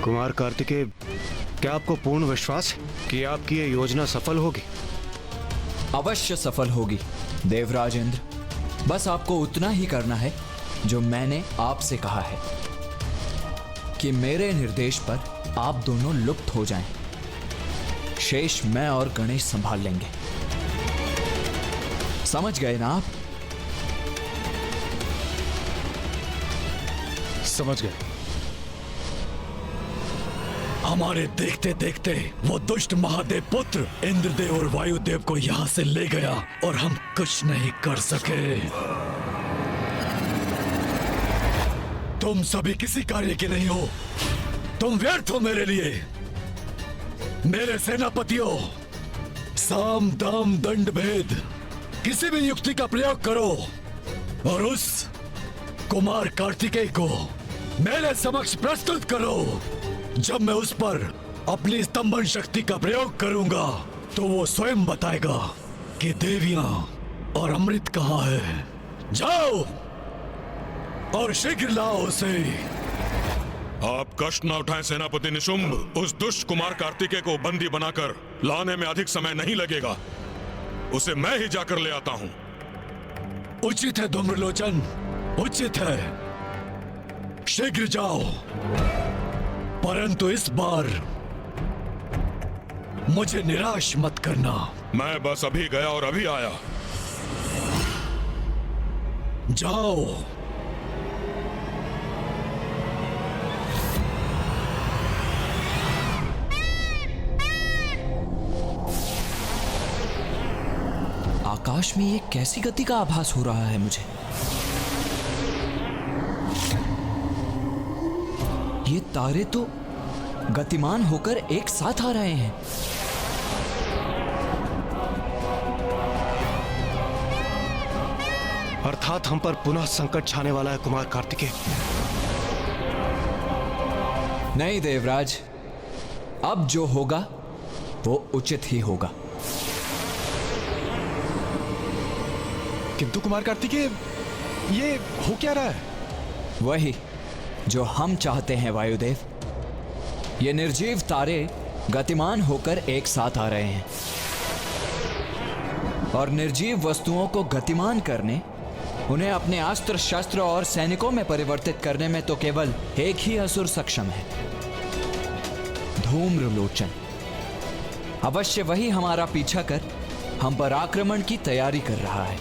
कुमार कार्तिकेय, क्या आपको पूर्ण विश्वास है कि आपकी ये योजना सफल होगी? अवश्य सफल होगी देवराज इंद्र। बस आपको उतना ही करना है जो मैंने आपसे कहा है कि मेरे निर्देश पर आप दोनों लुप्त हो जाएं। शेष मैं और गणेश संभाल लेंगे। समझ गए ना आप? समझ गए। हमारे देखते देखते वो दुष्ट महादेव पुत्र इंद्रदेव और वायुदेव को यहाँ से ले गया और हम कुछ नहीं कर सके। तुम सभी किसी कार्य के नहीं हो, तुम व्यर्थ हो मेरे लिए। मेरे सेनापतियों, साम दाम दंड भेद किसी भी युक्ति का प्रयोग करो और उस कुमार कार्तिकेय को मेरे समक्ष प्रस्तुत करो। जब मैं उस पर अपनी स्तंभन शक्ति का प्रयोग करूंगा तो वो स्वयं बताएगा कि देवियां और अमृत कहाँ है। जाओ और शीघ्र लाओ उसे। आप कष्ट न उठाएं सेनापति निशुंभ। उस दुष्ट कुमार कार्तिकेय को बंदी बनाकर लाने में अधिक समय नहीं लगेगा। उसे मैं ही जाकर ले आता हूं। उचित है धूम्रलोचन, उचित है। शीघ्र जाओ, परंतु इस बार मुझे निराश मत करना। मैं बस अभी गया और अभी आया। जाओ। आकाश में ये कैसी गति का आभास हो रहा है मुझे? ये तारे तो गतिमान होकर एक साथ आ रहे हैं। अर्थात हम पर पुनः संकट छाने वाला है कुमार कार्तिकेय। नहीं देवराज, अब जो होगा वो उचित ही होगा। किंतु कुमार कार्तिकेय, ये हो क्या रहा है? वही जो हम चाहते हैं वायुदेव। ये निर्जीव तारे गतिमान होकर एक साथ आ रहे हैं और निर्जीव वस्तुओं को गतिमान करने, उन्हें अपने अस्त्र शस्त्र और सैनिकों में परिवर्तित करने में तो केवल एक ही असुर सक्षम है, धूम्रलोचन। अवश्य वही हमारा पीछा कर हम पर आक्रमण की तैयारी कर रहा है।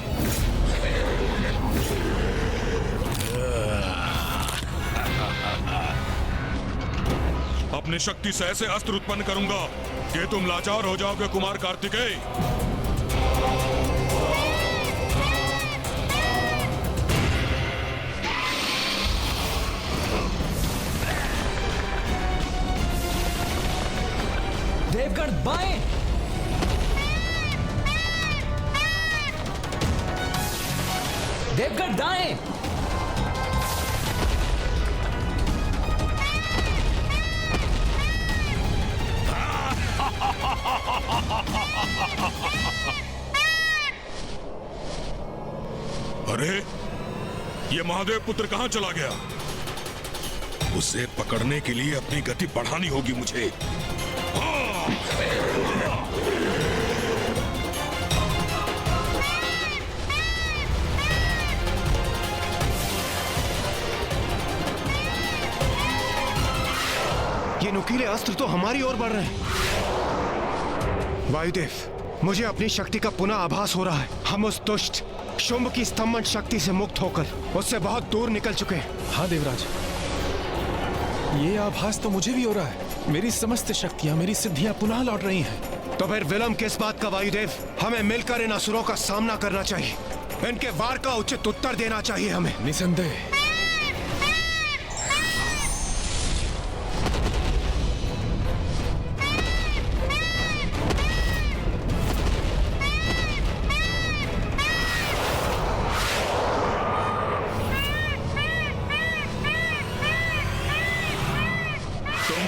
अपनी शक्ति से ऐसे अस्त्र उत्पन्न करूंगा कि तुम लाचार हो जाओगे कुमार कार्तिकेय। देवगण बाएं। देवगण दाएं। अरे, ये महादेव पुत्र कहां चला गया? उसे पकड़ने के लिए अपनी गति बढ़ानी होगी मुझे। ये नुकीले अस्त्र तो हमारी ओर बढ़ रहे हैं। वायुदेव, मुझे अपनी शक्ति का पुनः आभास हो रहा है। हम उस दुष्ट शुंभ की स्तंभन शक्ति से मुक्त होकर उससे बहुत दूर निकल चुके हैं। हाँ देवराज, ये आभास तो मुझे भी हो रहा है। मेरी समस्त शक्तियां, मेरी सिद्धियां पुनः लौट रही हैं। तो फिर विलंब किस बात का वायुदेव? हमें मिलकर इन असुरों का सामना करना चाहिए। इनके वार का उचित उत्तर देना चाहिए हमें। निसंदेह।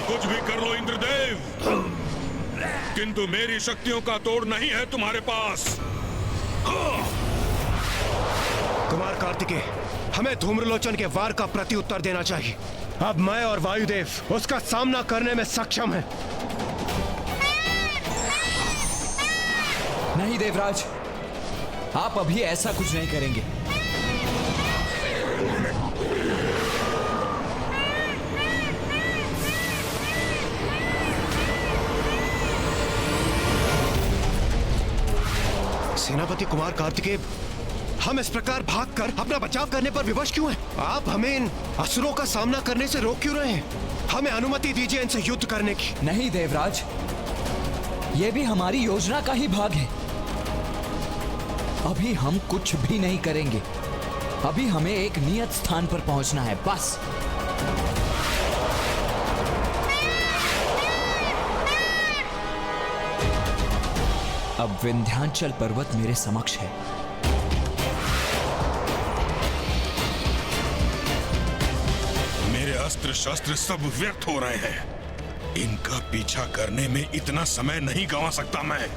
कुछ भी कर लो इंद्रदेव, किंतु मेरी शक्तियों का तोड़ नहीं है तुम्हारे पास। कुमार कार्तिकेय, हमें धूम्रलोचन के वार का प्रत्युत्तर देना चाहिए। अब मैं और वायुदेव उसका सामना करने में सक्षम हैं। नहीं देवराज, आप अभी ऐसा कुछ नहीं करेंगे। सेनापति कुमार कार्तिकेय, हम इस प्रकार भागकर अपना बचाव करने पर विवश क्यों हैं? आप हमें इन असुरों का सामना करने से रोक क्यों रहे हैं? हमें अनुमति दीजिए इनसे युद्ध करने की। नहीं देवराज, ये भी हमारी योजना का ही भाग है। अभी हम कुछ भी नहीं करेंगे। अभी हमें एक नियत स्थान पर पहुंचना है, बस। अब विंध्याचल पर्वत मेरे समक्ष है। मेरे अस्त्र शस्त्र सब व्यर्थ हो रहे हैं। इनका पीछा करने में इतना समय नहीं गंवा सकता मैं।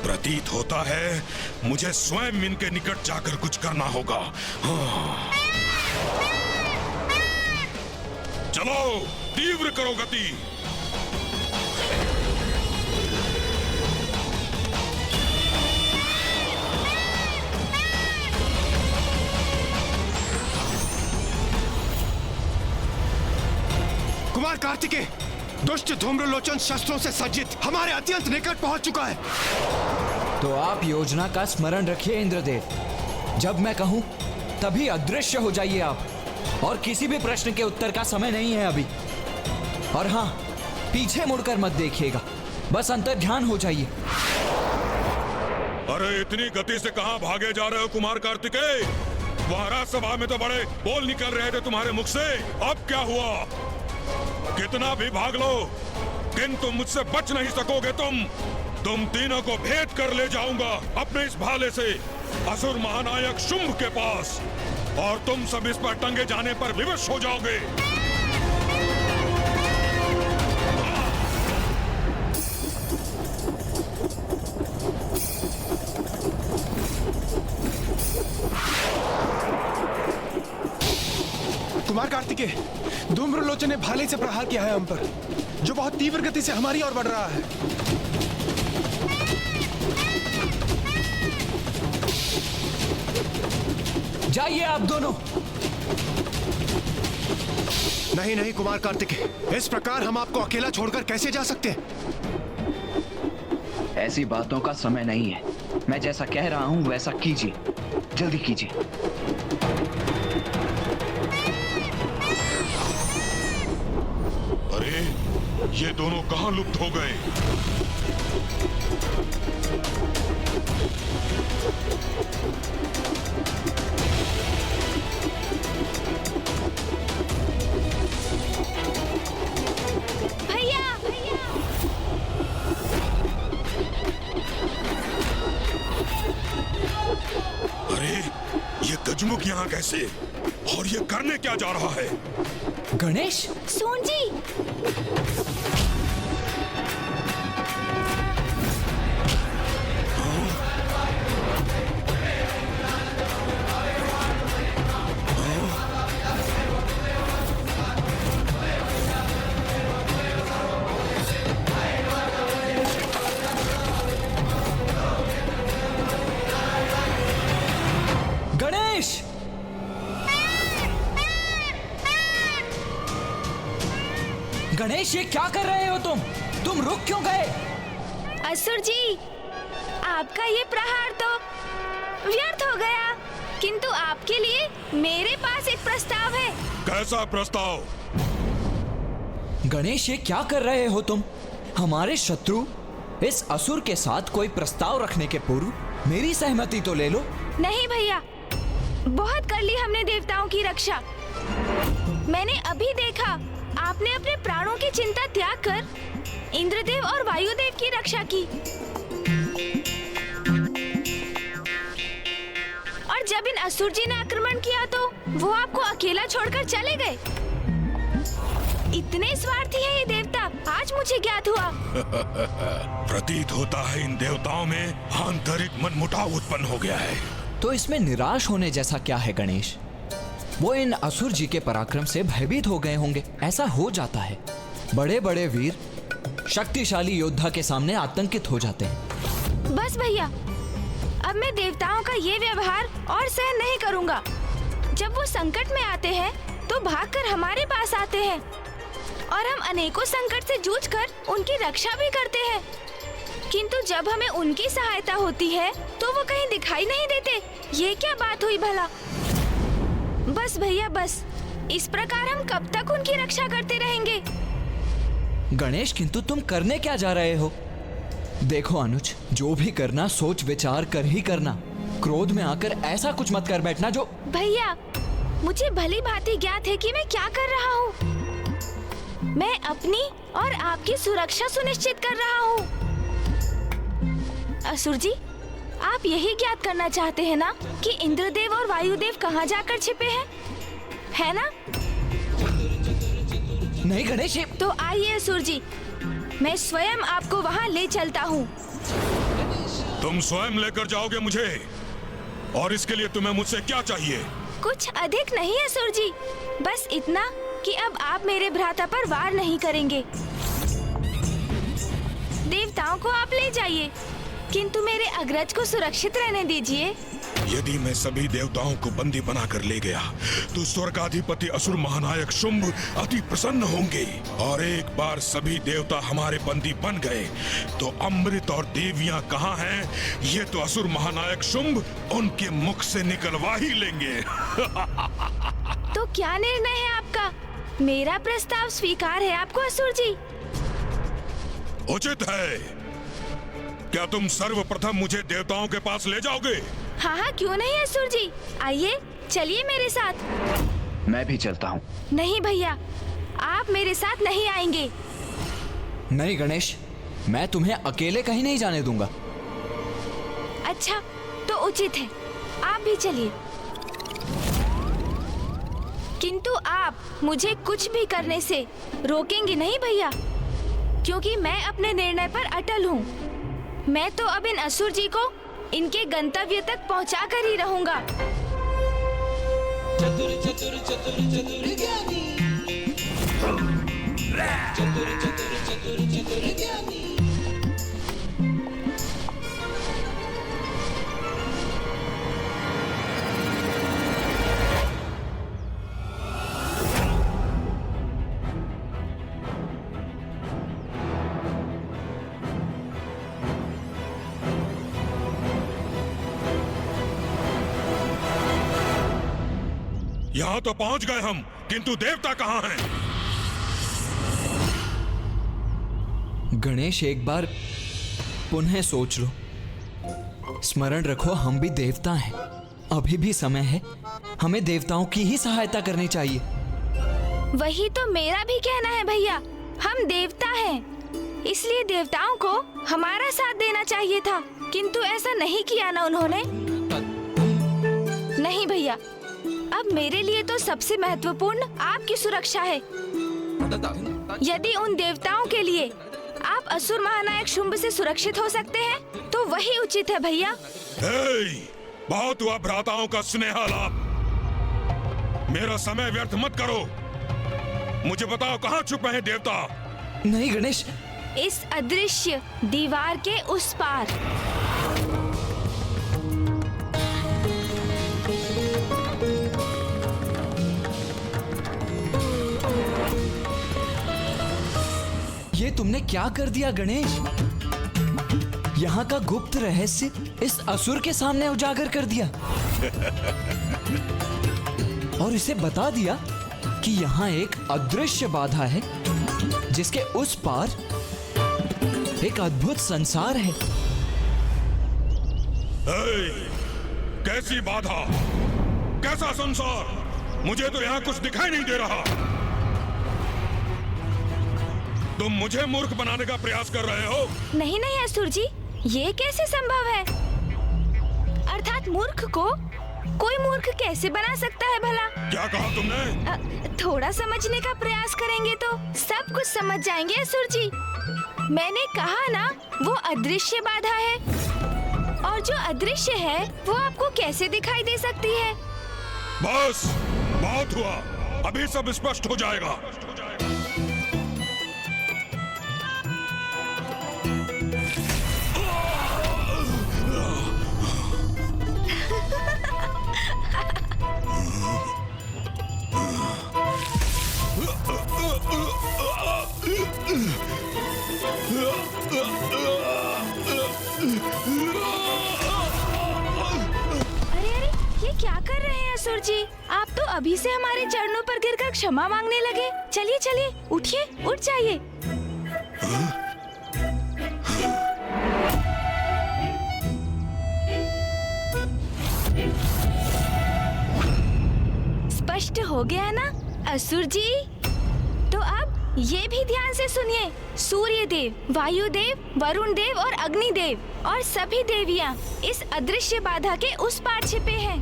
प्रतीत होता है मुझे स्वयं इनके निकट जाकर कुछ करना होगा। हाँ। चलो, तीव्र करो गति। कुमार कार्तिकेय, दुष्ट धूम्रलोचन शस्त्रों से सज्जित हमारे अत्यंत निकट पहुंच चुका है। तो आप योजना का स्मरण रखिए इंद्रदेव। जब मैं कहूं तभी अदृश्य हो जाइए आप, और किसी भी प्रश्न के उत्तर का समय नहीं है अभी। और हाँ, पीछे मुड़कर मत देखिएगा, बस अंतर्ध्यान हो जाइए। अरे इतनी गति से कहां भागे जा रहे हो कुमार कार्तिकेय? वहां राजसभा में तो बड़े बोल निकल रहे थे तुम्हारे मुख से। अब क्या हुआ? कितना भी भाग लो, किंतु मुझसे बच नहीं सकोगे तुम तीनों को भेद कर ले जाऊंगा अपने इस भाले से असुर महानायक शुंभ के पास, और तुम सब इस पर टंगे जाने पर विवश हो जाओगे। कुमार कार्तिकेय, धूम्रलोचन ने भाले से प्रहार किया है हम पर, जो बहुत तीव्र गति से हमारी ओर बढ़ रहा है। जाइए आप दोनों। नहीं नहीं कुमार कार्तिकेय, इस प्रकार हम आपको अकेला छोड़कर कैसे जा सकते हैं? ऐसी बातों का समय नहीं है। मैं जैसा कह रहा हूं वैसा कीजिए, जल्दी कीजिए। अरे ये दोनों कहां लुप्त हो गए? भैया, अरे ये गजमुख यहाँ कैसे? और ये करने क्या जा रहा है? गणेश, सोनजी, गणेश, गणेश, ये क्या कर रहे हो तुम रुक क्यों गए? असुर जी, आपका ये प्रहार तो व्यर्थ हो गया, किंतु आपके लिए मेरे पास एक प्रस्ताव है। कैसा प्रस्ताव? गणेश, ये क्या कर रहे हो तुम? हमारे शत्रु इस असुर के साथ कोई प्रस्ताव रखने के पूर्व मेरी सहमति तो ले लो। नहीं भैया, बहुत कर ली हमने देवताओं की रक्षा। मैंने अभी देखा, आपने अपने प्राणों की चिंता त्याग कर इंद्रदेव और वायुदेव की रक्षा की। और जब इन असुर जी ने आक्रमण किया तो वो आपको अकेला छोड़कर चले गए। इतने स्वार्थी है ये देवता, आज मुझे ज्ञात हुआ। प्रतीत होता है इन देवताओं में आंतरिक मनमुटाव उत्पन्न हो गया है। तो इसमें निराश होने जैसा क्या है गणेश? वो इन असुर जी के पराक्रम से भयभीत हो गए होंगे। ऐसा हो जाता है, बड़े बड़े वीर शक्तिशाली योद्धा के सामने आतंकित हो जाते हैं। बस भैया, अब मैं देवताओं का ये व्यवहार और सहन नहीं करूंगा। जब वो संकट में आते हैं तो भागकर हमारे पास आते हैं और हम अनेकों संकट से जूझकर उनकी रक्षा भी करते हैं, किंतु जब हमें उनकी सहायता होती है तो वो कहीं दिखाई नहीं देते। ये क्या बात हुई भला? बस भैया बस, इस प्रकार हम कब तक उनकी रक्षा करते रहेंगे? गणेश, किंतु तुम करने क्या जा रहे हो? देखो अनुज, जो भी करना सोच विचार कर ही करना। क्रोध में आकर ऐसा कुछ मत कर बैठना जो। भैया, मुझे भली भांति ज्ञात है कि मैं क्या कर रहा हूँ। मैं अपनी और आपकी सुरक्षा सुनिश्चित कर रहा हूँ। असुर जी, आप यही ज्ञात करना चाहते हैं ना कि इंद्रदेव और वायुदेव कहाँ जाकर छिपे हैं, है ना? नहीं गणेश, तो आइए असुर जी, मैं स्वयं आपको वहाँ ले चलता हूँ। तुम स्वयं लेकर जाओगे मुझे? और इसके लिए तुम्हें मुझसे क्या चाहिए? कुछ अधिक नहीं असुर जी, बस इतना कि अब आप मेरे भ्राता पर वार नहीं करेंगे। देवताओं को आप ले जाइए, किंतु मेरे अग्रज को सुरक्षित रहने दीजिए। यदि मैं सभी देवताओं को बंदी बनाकर ले गया तो स्वर्गाधिपति असुर महानायक शुंभ अति प्रसन्न होंगे, और एक बार सभी देवता हमारे बंदी बन गए तो अमृत और देवियां कहाँ हैं, ये तो असुर महानायक शुंभ उनके मुख से निकलवा ही लेंगे। तो क्या निर्णय है आपका? मेरा प्रस्ताव स्वीकार है आपको असुर जी? उचित है। क्या तुम सर्वप्रथम मुझे देवताओं के पास ले जाओगे? हाँ हाँ, क्यों नहीं असुर जी, आइए चलिए मेरे साथ। मैं भी चलता हूँ। नहीं भैया, आप मेरे साथ नहीं आएंगे। नहीं गणेश, मैं तुम्हें अकेले कहीं नहीं जाने दूंगा। अच्छा, तो उचित है, आप भी चलिए। किंतु आप मुझे कुछ भी करने से रोकेंगे नहीं भैया, क्योंकि मैं अपने निर्णय पर अटल हूँ। मैं तो अब इन असुर जी को इनके गंतव्य तक पहुंचा कर ही रहूंगा। चतुर चतुर चतुर चतुर ज्ञानी, चतुर चतुर चतुर चतुर ज्ञानी। यहाँ तो पहुँच गए हम, किंतु देवता कहाँ हैं? गणेश, एक बार पुनः सोच लो। स्मरण रखो, हम भी देवता हैं। अभी भी समय है, हमें देवताओं की ही सहायता करनी चाहिए। वही तो मेरा भी कहना है भैया, हम देवता हैं, इसलिए देवताओं को हमारा साथ देना चाहिए था, किंतु ऐसा नहीं किया ना उन्होंने। नहीं भैया, अब मेरे लिए तो सबसे महत्वपूर्ण आपकी सुरक्षा है। यदि उन देवताओं के लिए आप असुर महानायक शुंभ से सुरक्षित हो सकते हैं तो वही उचित है भैया। बहुत हुआ भ्राताओं का स्नेह लाभ। मेरा समय व्यर्थ मत करो। मुझे बताओ, कहाँ छुपे हैं देवता? नहीं गणेश, इस अदृश्य दीवार के उस पार। ये तुमने क्या कर दिया गणेश? यहाँ का गुप्त रहस्य इस असुर के सामने उजागर कर दिया और इसे बता दिया कि यहाँ एक अदृश्य बाधा है जिसके उस पार एक अद्भुत संसार है। कैसी बाधा, कैसा संसार? मुझे तो यहाँ कुछ दिखाई नहीं दे रहा। तुम मुझे मूर्ख बनाने का प्रयास कर रहे हो? नहीं नहीं असुर जी, ये कैसे संभव है? अर्थात मूर्ख को कोई मूर्ख कैसे बना सकता है भला? क्या कहा तुमने? थोड़ा समझने का प्रयास करेंगे तो सब कुछ समझ जाएंगे असुर जी। मैंने कहा ना, वो अदृश्य बाधा है। और जो अदृश्य है वो आपको कैसे दिखाई दे सकती है? बस बहुत हुआ, अभी सब स्पष्ट हो जाएगा। अरे अरे, ये क्या कर रहे हैं असुर जी? आप तो अभी से हमारे चरणों पर गिरकर क्षमा मांगने लगे। चलिए चलिए, उठिए, उठ जाइए। स्पष्ट हो गया ना असुर जी? तो अब ये भी ध्यान से सुनिए। सूर्य देव, वायु देव, वरुण देव और अग्नि देव और सभी देवियां इस अदृश्य बाधा के उस पार छिपे हैं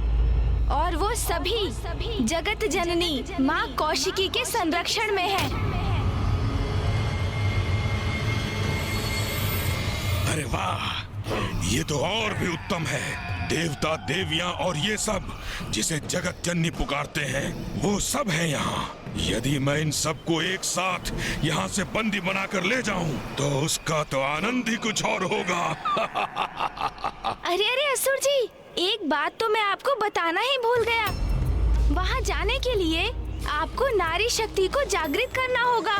और वो सभी जगत जननी माँ कौशिकी के संरक्षण में हैं। अरे वाह, ये तो और भी उत्तम है। देवता, देवियां और ये सब जिसे जगत जननी पुकारते हैं, वो सब हैं यहाँ। यदि मैं इन सबको एक साथ यहाँ से बंदी बनाकर ले जाऊं, तो उसका तो आनंद ही कुछ और होगा। अरे अरे असुर जी, एक बात तो मैं आपको बताना ही भूल गया। वहाँ जाने के लिए आपको नारी शक्ति को जागृत करना होगा।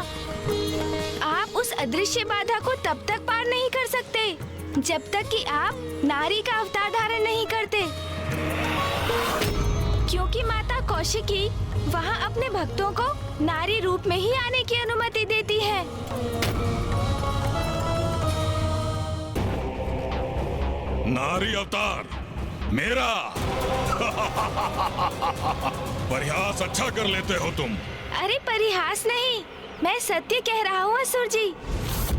आप उस अदृश्य बाधा को तब तक पार नहीं कर सकते जब तक कि आप नारी का अवतार धारण नहीं करते, क्योंकि माता कौशिकी वहाँ अपने भक्तों को नारी रूप में ही आने की अनुमति देती है। नारी अवतार मेरा। प्रयास अच्छा कर लेते हो तुम। अरे परिहास नहीं, मैं सत्य कह रहा हूँ असुर जी।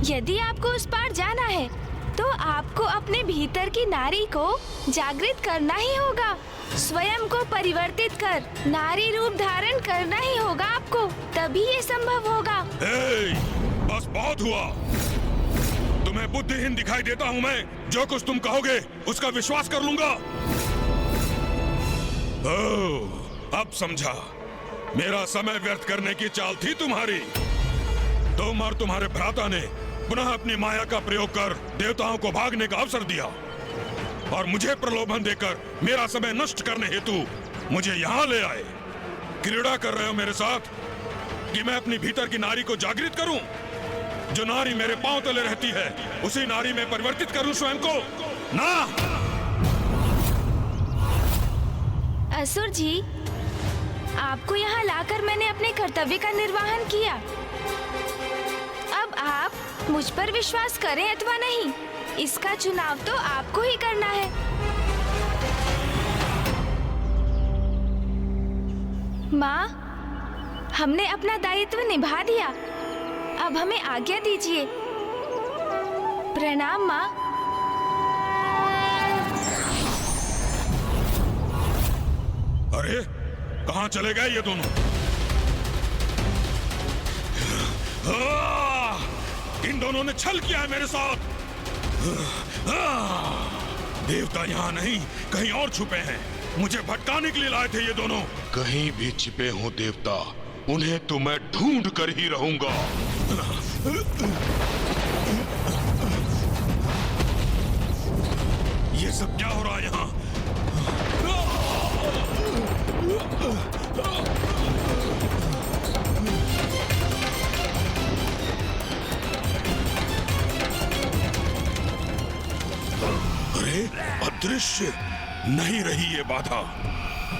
यदि आपको उस पार जाना है तो आपको अपने भीतर की नारी को जागृत करना ही होगा। स्वयं को परिवर्तित कर नारी रूप धारण करना ही होगा आपको, तभी ये संभव होगा। बस बहुत हुआ। तुम्हें बुद्धिहीन दिखाई देता हूँ मैं? जो कुछ तुम कहोगे उसका विश्वास कर लूंगा। ओह, अब समझा। मेरा समय व्यर्थ करने की चाल थी तुम्हारी। तुम और तुम्हारे भ्राता ने पुनः अपनी माया का प्रयोग कर देवताओं को भागने का अवसर दिया और मुझे प्रलोभन देकर मेरा समय नष्ट करने हेतु मुझे यहाँ ले आए। क्रीड़ा कर रहे हो मेरे साथ कि मैं अपनी भीतर की नारी को जागृत करूं? जो नारी मेरे पांव तले रहती है उसी नारी में परिवर्तित करूं स्वयं को? ना। असुर जी, आपको यहाँ लाकर मैंने अपने कर्तव्य का निर्वहन किया। अब आप मुझ पर विश्वास करें अथवा नहीं, इसका चुनाव तो आपको ही करना है। माँ, हमने अपना दायित्व निभा दिया। अब हमें आज्ञा दीजिए। प्रणाम माँ। अरे कहाँ चले गए ये दोनों? इन दोनों ने छल किया है मेरे साथ। देवता यहाँ नहीं, कहीं और छुपे हैं। मुझे भटकाने के लिए लाए थे ये दोनों। कहीं भी छिपे हों देवता, उन्हें तो मैं ढूंढ कर ही रहूंगा। ये सब क्या हो रहा है यहाँ? अरे अदृश्य नहीं रही ये बाधा,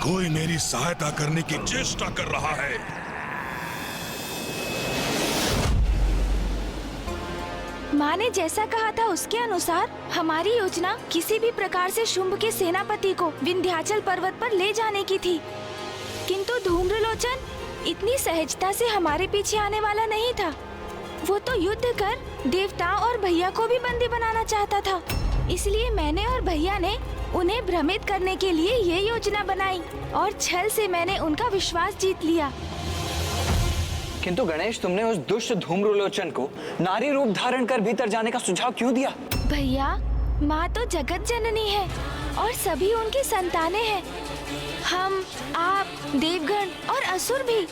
कोई मेरी सहायता करने की चेष्टा कर रहा है। माँ ने जैसा कहा था उसके अनुसार हमारी योजना किसी भी प्रकार से शुंभ के सेनापति को विंध्याचल पर्वत पर ले जाने की थी, किंतु धूम्रलोचन इतनी सहजता से हमारे पीछे आने वाला नहीं था। वो तो युद्ध कर देवताओं और भैया को भी बंदी बनाना चाहता था। इसलिए मैंने और भैया ने उन्हें भ्रमित करने के लिए ये योजना बनाई और छल से मैंने उनका विश्वास जीत लिया। किंतु गणेश, तुमने उस दुष्ट धूम्रलोचन को नारी रूप धारण कर भीतर जाने का सुझाव क्यों दिया? भैया, माँ तो जगत जननी है और सभी उनकी संतानें हैं। हम, आप, देवगण और असुर भी।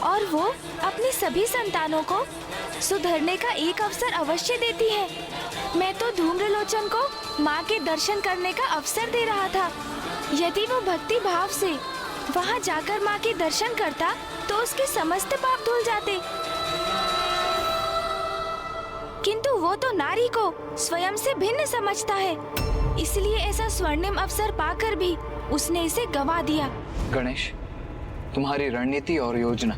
और वो अपनी सभी संतानों को सुधरने का एक अवसर अवश्य देती है। मैं तो धूम्रलोचन को माँ के दर्शन करने का अवसर दे रहा था। यदि वो भक्ति भाव से वहाँ जाकर माँ के दर्शन करता तो उसके समस्त पाप धुल जाते। किंतु वो तो नारी को स्वयं से भिन्न समझता है, इसलिए ऐसा स्वर्णिम अवसर पाकर भी उसने इसे गवा दिया। गणेश, तुम्हारी रणनीति और योजना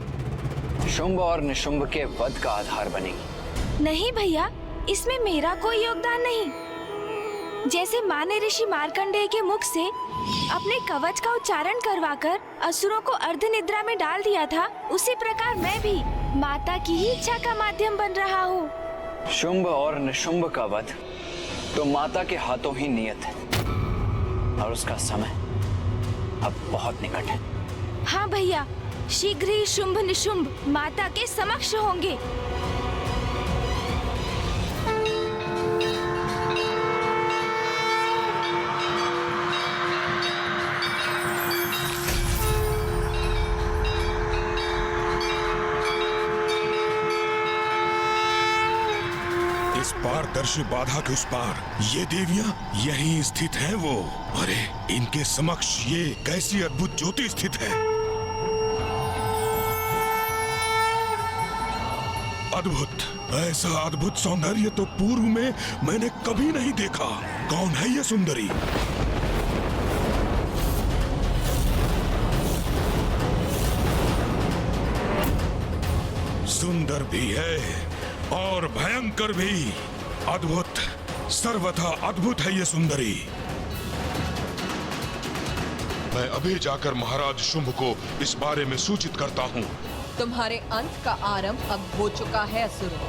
शुंभ और निशुंभ के वध का आधार बनेगी। नहीं भैया, इसमें मेरा कोई योगदान नहीं। जैसे माँ ने ऋषि मार्कंडेय के मुख से अपने कवच का उच्चारण करवाकर असुरों को अर्ध निद्रा में डाल दिया था, उसी प्रकार मैं भी माता की ही इच्छा का माध्यम बन रहा हूँ। शुंभ और निशुंभ का वध तो माता के हाथों ही नियत है और उसका समय अब बहुत निकट है। हाँ भैया, शीघ्र ही शुंभ निशुंभ माता के समक्ष होंगे। इस पारदर्शी बाधा के उस पार ये देवियां यहीं स्थित हैं वो। अरे इनके समक्ष ये कैसी अद्भुत ज्योति स्थित है। अद्भुत, ऐसा अद्भुत सौंदर्य तो पूर्व में मैंने कभी नहीं देखा। कौन है ये सुंदरी? सुंदर भी है और भयंकर भी। अद्भुत, सर्वथा अद्भुत है ये सुंदरी। मैं अभी जाकर महाराज शुंभ को इस बारे में सूचित करता हूँ। तुम्हारे अंत का आरंभ अब हो चुका है असुरों।